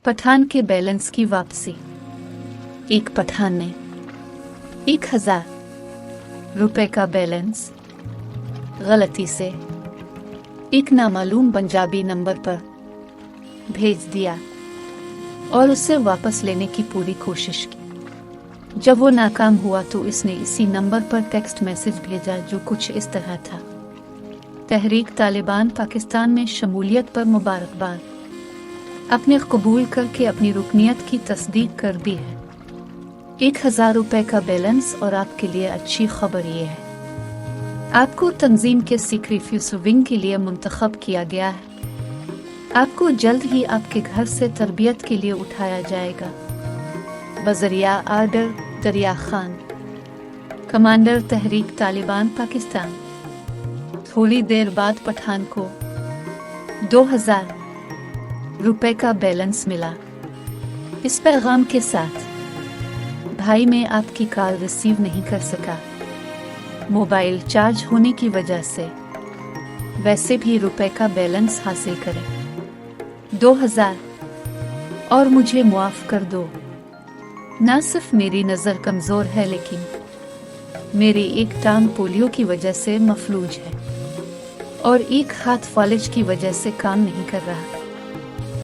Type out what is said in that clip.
पठान के बैलेंस की वापसी। एक पठान ने 1000 रुपए का बैलेंस गलती से एक नामालूम पंजाबी नंबर पर भेज दिया और उसे वापस लेने की पूरी कोशिश की। जब वो नाकाम हुआ तो इसने इसी नंबर पर टेक्स्ट मैसेज भेजा जो कुछ इस तरह था: तहरीक तालिबान पाकिस्तान में शमूलियत पर मुबारकबाद। आपने कबूल करके अपनी रुकनियत की तस्दीक कर दी है। 1000 रुपए का बैलेंस और आपके लिए अच्छी खबर ये है, आपको तंजीम के सीक्रेट विंग के लिए मुंतखब किया गया है। आपको जल्द ही आपके घर से तरबियत के लिए उठाया जाएगा। बजरिया आर्डर दरिया खान, कमांडर तहरीक तालिबान पाकिस्तान। थोड़ी देर बाद पठान को 2000 रुपए का बैलेंस मिला। इस पैगाम के साथ: भाई मैं आपकी कॉल रिसीव नहीं कर सका, मोबाइल चार्ज होने की वजह से। वैसे भी रुपए का बैलेंस हासिल करें 2000 और मुझे मुआफ कर दो। ना सिर्फ मेरी नज़र कमज़ोर है लेकिन मेरी एक टांग पोलियो की वजह से मफलूज है और एक हाथ फालिज की वजह से काम नहीं कर रहा।